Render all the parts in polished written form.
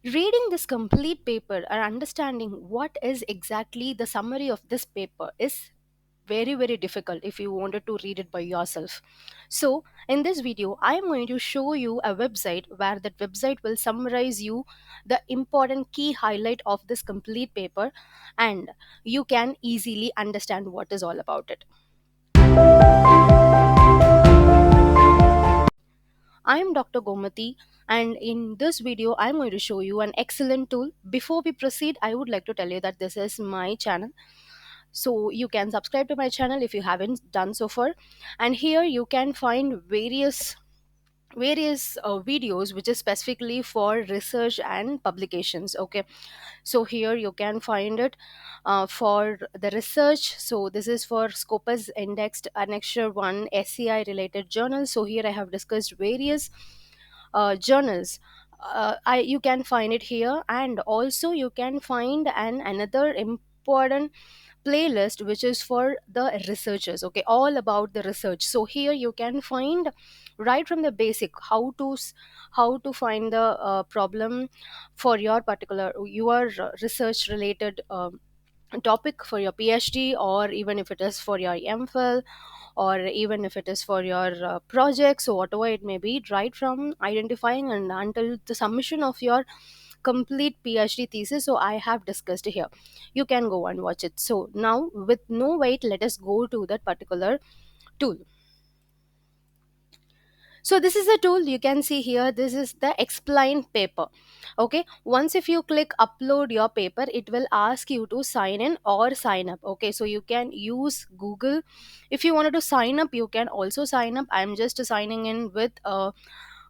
Reading this complete paper and understanding what is exactly the summary of this paper is very difficult if you wanted to read it by yourself. So in this video I am going to show you a website where that website will summarize you the important key highlight of this complete paper, and you can easily understand what is all about it. I am Dr. Gomati, and in this video, I am going to show you an excellent tool. Before we proceed, I would like to tell you that this is my channel. So you can subscribe to my channel if you haven't done so far. And here you can find various videos which is specifically for research and publications. Okay, so here you can find it for the research. So this is for Scopus indexed Annexure-I SCI related journals. So here I have discussed various journals. You can find it here, and also you can find another important playlist which is for the researchers. Okay, all about the research. So here you can find right from the basic how to find the problem for your particular your research related topic for your PhD, or even if it is for your MPhil, or even if it is for your project. So whatever it may be, right from identifying and until the submission of your complete PhD thesis, so I have discussed here. You can go and watch it. So now with no wait, let us go to that particular tool. So this is the tool you can see here. This is the explain paper. Okay, once if you click upload your paper, it will ask you to sign in or sign up. Okay, so you can use Google. If you wanted to sign up, you can also sign up. I'm just signing in with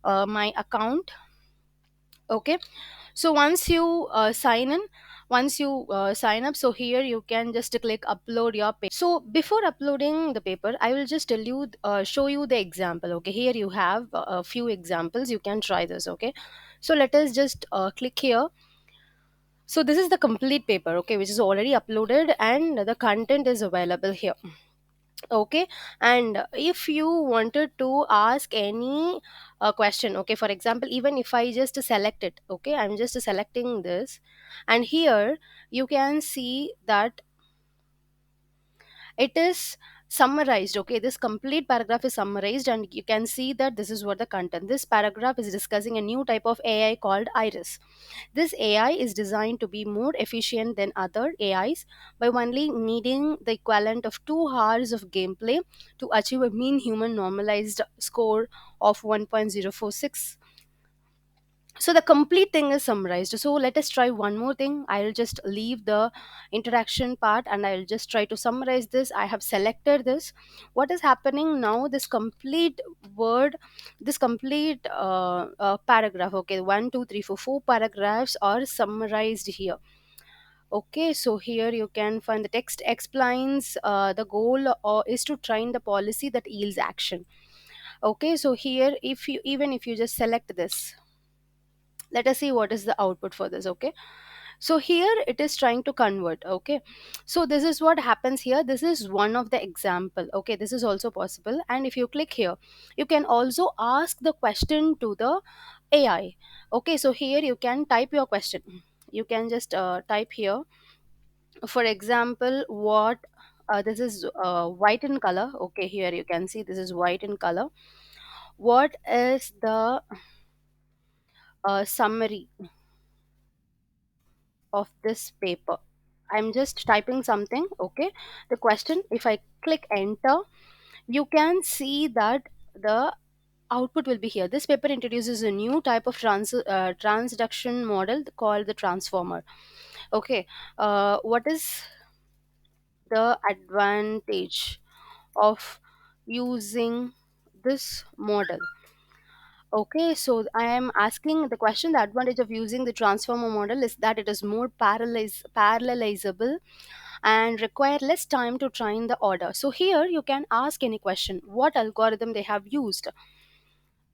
my account. Okay, so once you sign up, so here you can just click upload your paper. So before uploading the paper, I will just tell you show you the example. Okay, here you have a few examples. You can try this. Okay, so let us just click here. So this is the complete paper, okay, which is already uploaded, and the content is available here. Okay, and if you wanted to ask any question, okay, for example, even if I just select it, okay, I'm just selecting this, and here you can see that it is summarized. Okay, this complete paragraph is summarized, and you can see that this is what the content. This paragraph is discussing a new type of AI called Iris. This AI is designed to be more efficient than other AIs by only needing the equivalent of 2 hours of gameplay to achieve a mean human normalized score of 1.046. So the complete thing is summarized. So let us try one more thing. I'll just leave the interaction part and I'll just try to summarize this. I have selected this. What is happening now, this complete word, this complete paragraph, okay, 1, 2, 3, 4 paragraphs are summarized here. Okay, so here you can find the text explains the goal is to train the policy that yields action. Okay, so here if you even if you just select this, let us see what is the output for this. Okay, so here it is trying to convert. Okay, so this is what happens here. This is one of the example. Okay, this is also possible, and if you click here, you can also ask the question to the AI. Okay, so here you can type your question. You can just type here, for example, what this is white in color. Okay, here you can see this is white in color. What is the summary of this paper? I'm just typing something. Okay, the question, if I click enter, you can see that the output will be here. This paper introduces a new type of transduction model called the transformer. Okay, what is the advantage of using this model? Okay, so I am asking the question. The advantage of using the transformer model is that it is more parallelizable and require less time to train the order. So here you can ask any question. What algorithm they have used?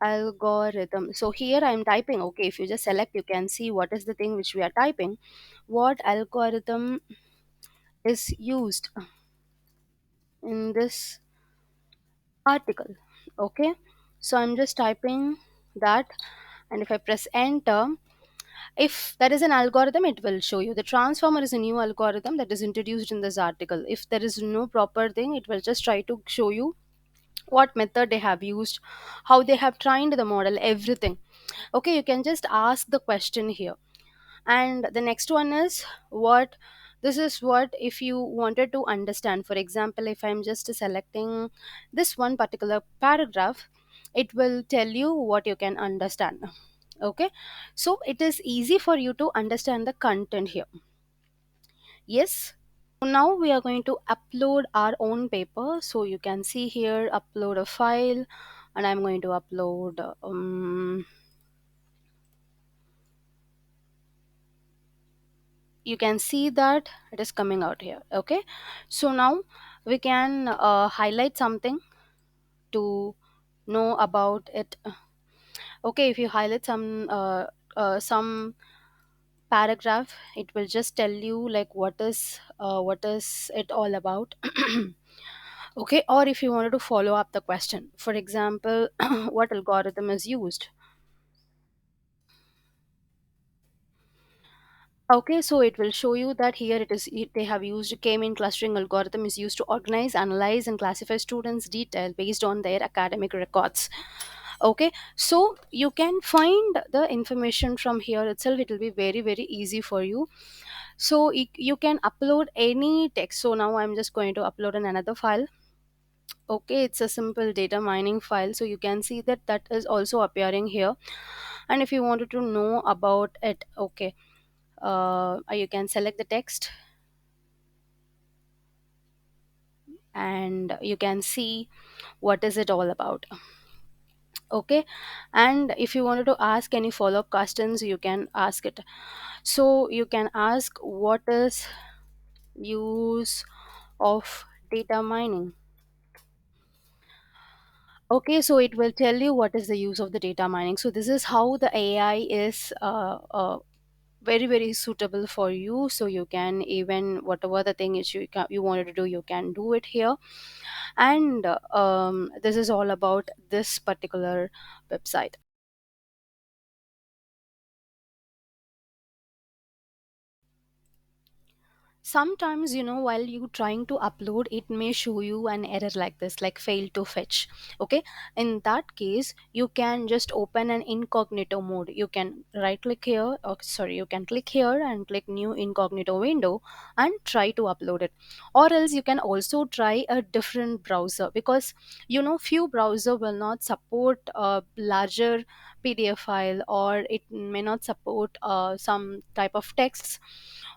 Algorithm. So here I am typing. Okay, if you just select, you can see what is the thing which we are typing. What algorithm is used in this article? Okay, so I'm just typing that, and if I press enter, If there is an algorithm, it will show you. The transformer is a new algorithm that is introduced in this article. If there is no proper thing, it will just try to show you what method they have used, how they have trained the model, everything. Okay, you can just ask the question here. And the next one is what, this is what if you wanted to understand. For example, if I'm just selecting this one particular paragraph, it will tell you what you can understand. Okay, so it is easy for you to understand the content here. Yes. So now we are going to upload our own paper. So you can see here, upload a file, and I'm going to upload you can see that it is coming out here. Okay, so now we can highlight something to know about it. Okay, if you highlight some paragraph, it will just tell you like what is it all about. Okay, or if you wanted to follow up the question, for example, what algorithm is used. Okay, so it will show you that here they have used k-mean clustering algorithm is used to organize, analyze, and classify students' detail based on their academic records. Okay, so you can find the information from here itself. It will be very very easy for you. So you can upload any text. So now I'm just going to upload another file. Okay, it's a simple data mining file, so you can see that that is also appearing here. And if you wanted to know about it, okay, you can select the text and you can see what is it all about. Okay, and if you wanted to ask any follow-up questions, you can ask it. So you can ask what is use of data mining. Okay, so it will tell you what is the use of the data mining. So this is how the AI is very very suitable for you. So you can even whatever the thing is you wanted to do, you can do it here. And this is all about this particular website. Sometimes, while you trying to upload, it may show you an error like this, like fail to fetch. Okay, in that case you can just open an incognito mode. You can right click here, or sorry, you can click here and click new incognito window and try to upload it. Or else you can also try a different browser, because few browser will not support a larger PDF file, or it may not support some type of texts,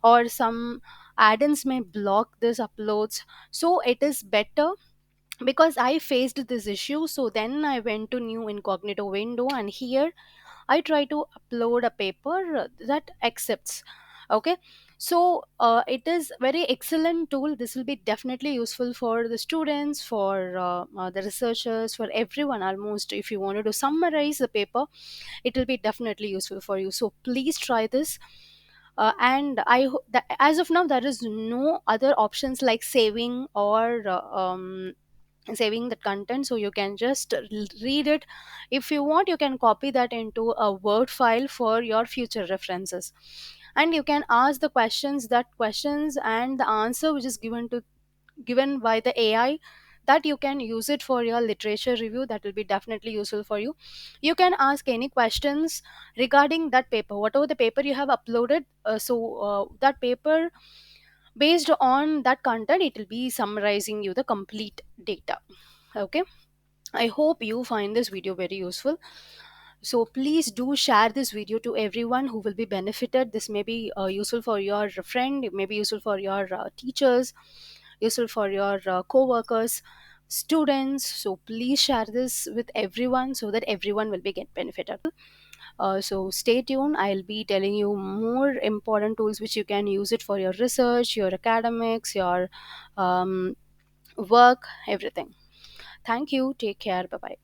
or some add-ins may block this uploads. So it is better, because I faced this issue, so then I went to new incognito window, and here I try to upload a paper that accepts. Okay, so it is very excellent tool. This will be definitely useful for the students, for the researchers, for everyone almost. If you wanted to summarize the paper, it will be definitely useful for you. So please try this. And that as of now there is no other options like saving or saving the content, so you can just read it. If you want, you can copy that into a word file for your future references, and you can ask the questions and the answer which is given by the AI, that you can use it for your literature review. That will be definitely useful for you. You can ask any questions regarding that paper, whatever the paper you have uploaded. That paper, based on that content, it will be summarizing you the complete data. Okay, I hope you find this video very useful. So please do share this video to everyone who will be benefited. This may be useful for your friend, it may be useful for your teachers, useful for your co-workers, students. So please share this with everyone so that everyone will be get benefited. So stay tuned. I'll be telling you more important tools which you can use it for your research, your academics, your work, everything. Thank you. Take care. Bye bye.